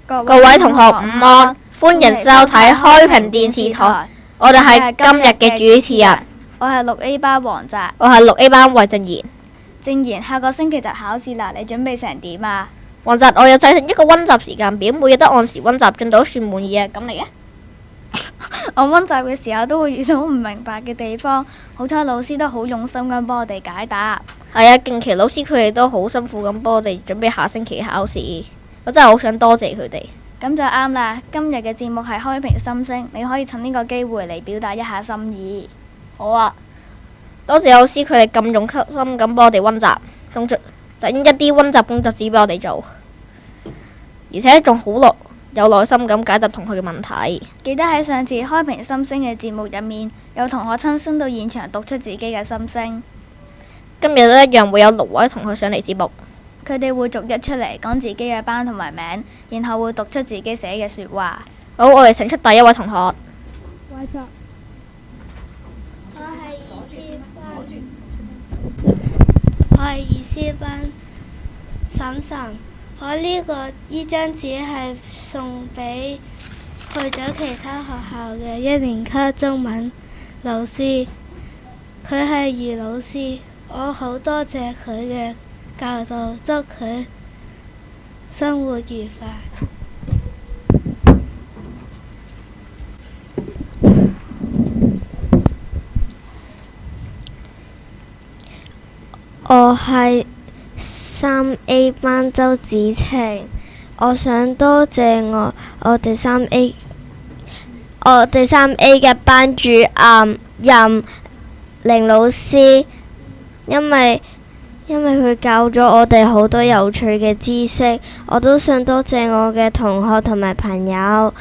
各位同學午安，歡迎收睇開平電視台。我哋係今日嘅主持人，我係6A 班黃澤，我係6A 班魏正賢。正賢，下個星期就考試啦，你準備成點啊？黃澤，我有製定一個溫習時間表，每日都按時溫習，進度都算滿意啊。咁你啊？我溫習嘅時候都會遇到唔明白嘅地方，好彩老師都好用心咁幫我哋解答。係啊，近期老師佢哋都好辛苦咁幫我哋準備下星期考試，我真係好想多謝佢哋。咁就啱啦，今日嘅節目係開平心聲，你可以趁呢個機會嚟表達一下心意。好啊，多謝老師佢哋咁用心咁幫我哋溫習，仲整一啲溫習工作紙俾我哋做，而且仲好有耐心咁解答同學嘅問題。記得喺上次開平心聲嘅節目入面，有同學親身到現場讀出自己嘅心聲。今日都一樣會有6位同學上嚟節目，佢哋會逐一出嚟講自己嘅班同埋名，然後會讀出自己寫嘅說話。好，我哋請出第一位同學。我係二 C 班嬸嬸。我呢張紙係送俾去咗其他學校嘅1年級中文老師，佢係余老師，我好多謝佢嘅教導，祝佢生活愉快。我係3A 班周子晴，我想多謝我哋3A 嘅班主任凌老師，因為佢教咗我哋好多有趣嘅知識。我都想多謝我嘅同學同埋朋友。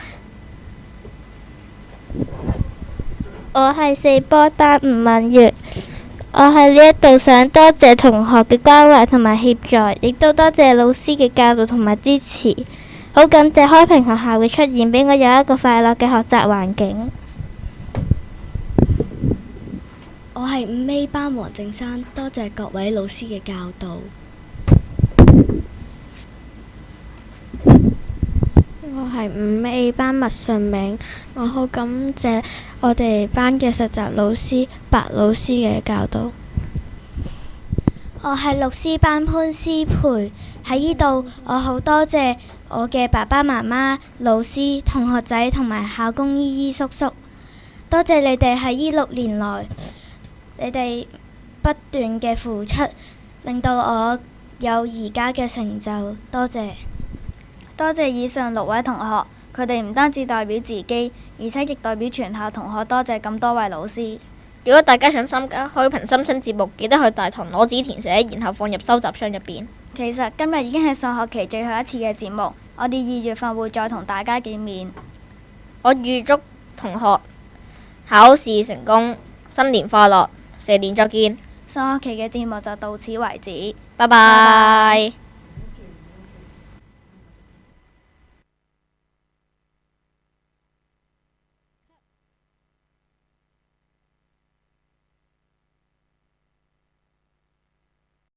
我係4波班吳敏月。我喺呢一度想多謝同學嘅關懷同埋協助，亦都多謝老師嘅教導同埋支持。好感謝開平學校嘅出現，俾我有一個快樂嘅學習環境。我係5A 班黃正山，多謝各位老師嘅教導。我係5A 班麥順明，我好感謝我哋班嘅實習老師白老師嘅教導。我係6C 班潘思培，喺呢度我好多謝我嘅爸爸媽媽、老師、同學仔同埋校工姨姨叔叔，多謝你哋喺呢6年來，你哋不斷嘅付出，令到我有而家嘅成就，多謝。多謝以上6位同學，佢哋唔單止代表自己，而且亦代表全校同學。多謝咁多位老師。如果大家想參加開平心聲節目，記得去大堂攞紙填寫，然後放入收集箱入邊。其實今日已經係上學期最後一次嘅節目，我哋2月份會再同大家見面。我預祝同學考試成功，新年快樂，蛇年再見。上學期嘅節目就到此為止，拜拜。